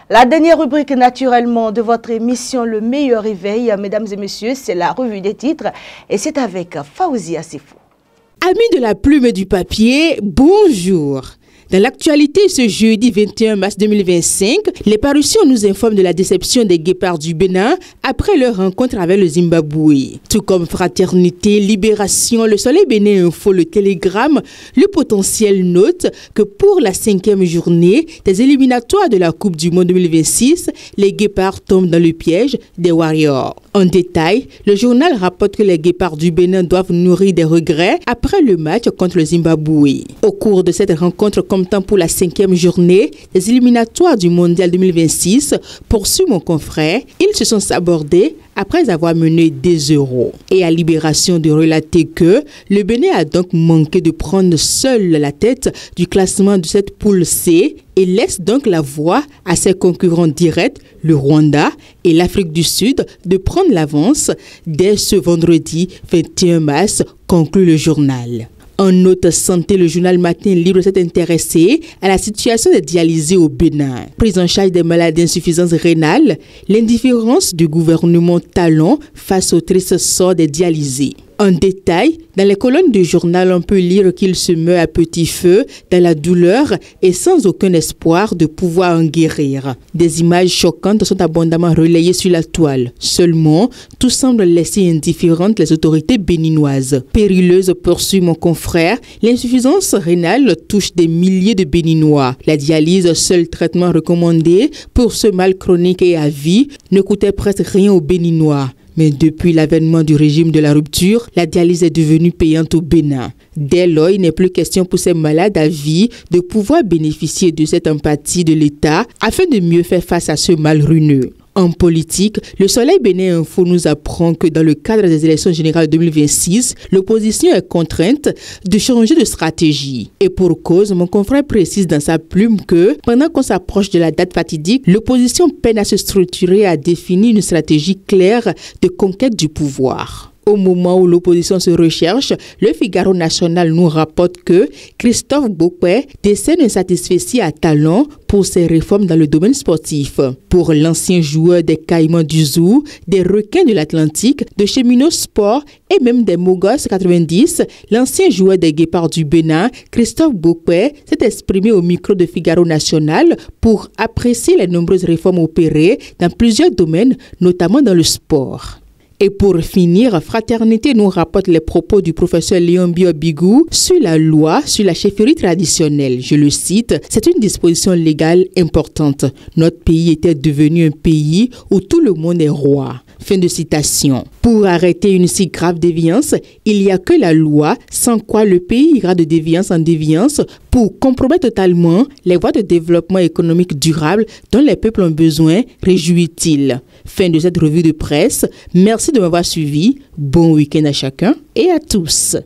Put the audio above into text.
La dernière rubrique naturellement de votre émission Le meilleur réveil, mesdames et messieurs, c'est la revue des titres et c'est avec Faouzia Sefou. Amis de la plume et du papier, bonjour. Dans l'actualité, ce jeudi 21 mars 2025, les parutions nous informent de la déception des guépards du Bénin après leur rencontre avec le Zimbabwe. Tout comme Fraternité, Libération, Le Soleil Bénin Info, Le Télégramme, Le Potentiel note que pour la 5e journée des éliminatoires de la Coupe du Monde 2026, les guépards tombent dans le piège des Warriors. En détail, le journal rapporte que les guépards du Bénin doivent nourrir des regrets après le match contre le Zimbabwe. Au cours de cette rencontre, comme temps pour la 5e journée des éliminatoires du Mondial 2026, poursuit mon confrère, ils se sont sabordés après avoir mené des euros. Et à Libération de relater que le Bénin a donc manqué de prendre seul la tête du classement de cette poule C et laisse donc la voie à ses concurrents directs, le Rwanda et l'Afrique du Sud, de prendre l'avance dès ce vendredi 21 mars, conclut le journal. En note santé, le journal Matin Libre s'est intéressé à la situation des dialysés au Bénin. Prise en charge des malades d'insuffisance rénale, l'indifférence du gouvernement Talon face au triste sort des dialysés. En détail, dans les colonnes du journal, on peut lire qu'il se meurt à petit feu, dans la douleur et sans aucun espoir de pouvoir en guérir. Des images choquantes sont abondamment relayées sur la toile. Seulement, tout semble laisser indifférentes les autorités béninoises. Périleuse, poursuit mon confrère, l'insuffisance rénale touche des milliers de Béninois. La dialyse, seul traitement recommandé pour ce mal chronique et à vie, ne coûtait presque rien aux Béninois. Mais depuis l'avènement du régime de la rupture, la dialyse est devenue payante au Bénin. Dès lors, il n'est plus question pour ces malades à vie de pouvoir bénéficier de cette empathie de l'État afin de mieux faire face à ce mal ruineux. En politique, le Soleil Bénin Info nous apprend que dans le cadre des élections générales 2026, l'opposition est contrainte de changer de stratégie. Et pour cause, mon confrère précise dans sa plume que, pendant qu'on s'approche de la date fatidique, l'opposition peine à se structurer et à définir une stratégie claire de conquête du pouvoir. Au moment où l'opposition se recherche, le Figaro National nous rapporte que Christophe Bokwe décèle insatisfait à Talon pour ses réformes dans le domaine sportif. Pour l'ancien joueur des Caïmans du Zoo, des Requins de l'Atlantique, de Cheminots Sport et même des Mogos 90, l'ancien joueur des Guépards du Bénin, Christophe Bokwe, s'est exprimé au micro de Figaro National pour apprécier les nombreuses réformes opérées dans plusieurs domaines, notamment dans le sport. Et pour finir, Fraternité nous rapporte les propos du professeur Léon Biobigou sur la loi sur la chefferie traditionnelle. Je le cite, « C'est une disposition légale importante. Notre pays était devenu un pays où tout le monde est roi. » Fin de citation. Pour arrêter une si grave déviance, il n'y a que la loi, sans quoi le pays ira de déviance en déviance pour compromettre totalement les voies de développement économique durable dont les peuples ont besoin, réjouit-il. Fin de cette revue de presse. Merci de m'avoir suivi. Bon week-end à chacun et à tous.